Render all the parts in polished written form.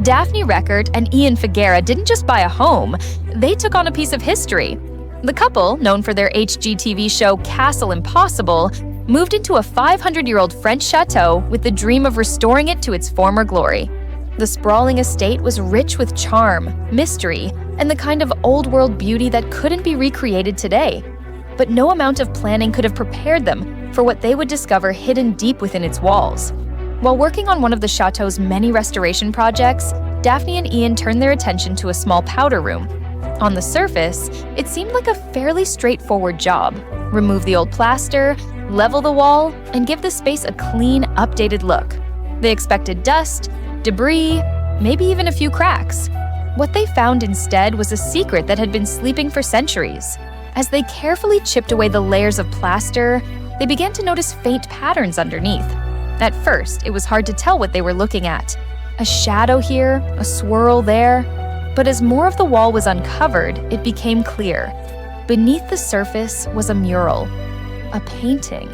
Daphne Record and Ian Faggera didn't just buy a home, they took on a piece of history. The couple, known for their HGTV show Castle Impossible, moved into a 500-year-old French chateau with the dream of restoring it to its former glory. The sprawling estate was rich with charm, mystery, and the kind of old-world beauty that couldn't be recreated today. But no amount of planning could have prepared them for what they would discover hidden deep within its walls. While working on one of the chateau's many restoration projects, Daphne and Ian turned their attention to a small powder room. On the surface, it seemed like a fairly straightforward job. Remove the old plaster, level the wall, and give the space a clean, updated look. They expected dust, debris, maybe even a few cracks. What they found instead was a secret that had been sleeping for centuries. As they carefully chipped away the layers of plaster, they began to notice faint patterns underneath. At first, it was hard to tell what they were looking at. A shadow here, a swirl there. But as more of the wall was uncovered, it became clear. Beneath the surface was a mural, a painting.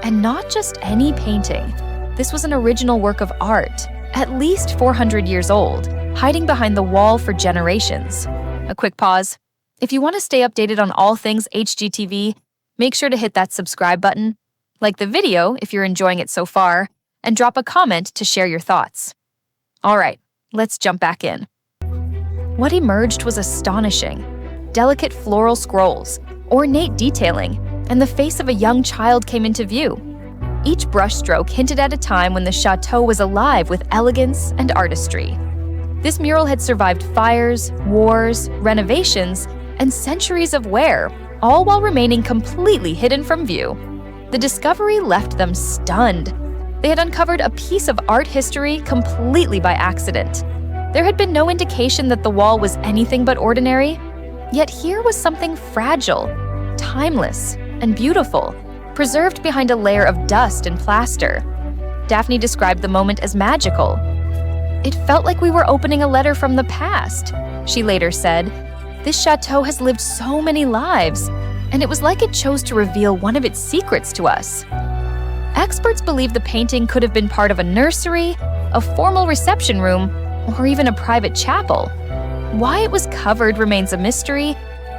And not just any painting. This was an original work of art, at least 400 years old, hiding behind the wall for generations. A quick pause. If you want to stay updated on all things HGTV, make sure to hit that subscribe button, like the video if you're enjoying it so far, and drop a comment to share your thoughts. All right, let's jump back in. What emerged was astonishing. Delicate floral scrolls, ornate detailing, and the face of a young child came into view. Each brushstroke hinted at a time when the chateau was alive with elegance and artistry. This mural had survived fires, wars, renovations, and centuries of wear, all while remaining completely hidden from view. The discovery left them stunned. They had uncovered a piece of art history completely by accident. There had been no indication that the wall was anything but ordinary, yet here was something fragile, timeless, and beautiful, preserved behind a layer of dust and plaster. Daphne described the moment as magical. "It felt like we were opening a letter from the past," she later said. "This chateau has lived so many lives, and it was like it chose to reveal one of its secrets to us." Experts believe the painting could have been part of a nursery, a formal reception room, or even a private chapel. Why it was covered remains a mystery,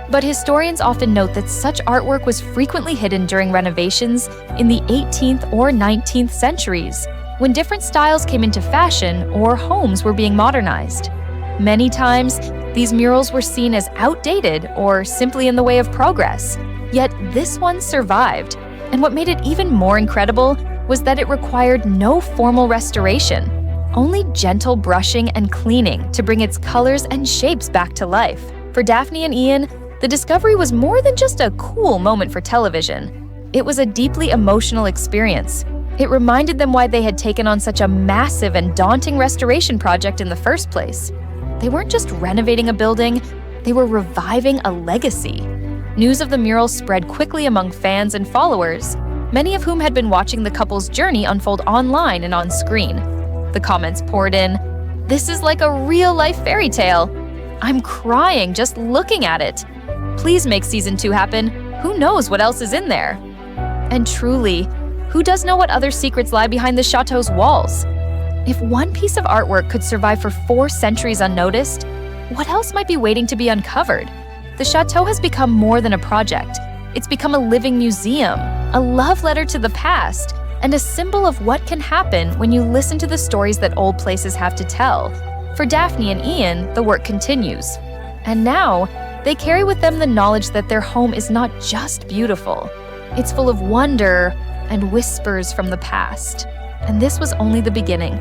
but historians often note that such artwork was frequently hidden during renovations in the 18th or 19th centuries, when different styles came into fashion or homes were being modernized. Many times, these murals were seen as outdated or simply in the way of progress, yet this one survived. And what made it even more incredible was that it required no formal restoration, only gentle brushing and cleaning to bring its colors and shapes back to life. For Daphne and Ian, the discovery was more than just a cool moment for television. It was a deeply emotional experience. It reminded them why they had taken on such a massive and daunting restoration project in the first place. They weren't just renovating a building, they were reviving a legacy. News of the mural spread quickly among fans and followers, many of whom had been watching the couple's journey unfold online and on screen. The comments poured in, "This is like a real-life fairy tale. I'm crying just looking at it. Please make season 2 happen. Who knows what else is in there?" And truly, who does know what other secrets lie behind the chateau's walls? If one piece of artwork could survive for 4 centuries unnoticed, what else might be waiting to be uncovered? The chateau has become more than a project. It's become a living museum, a love letter to the past, and a symbol of what can happen when you listen to the stories that old places have to tell. For Daphne and Ian, the work continues. And now, they carry with them the knowledge that their home is not just beautiful. It's full of wonder and whispers from the past. And this was only the beginning.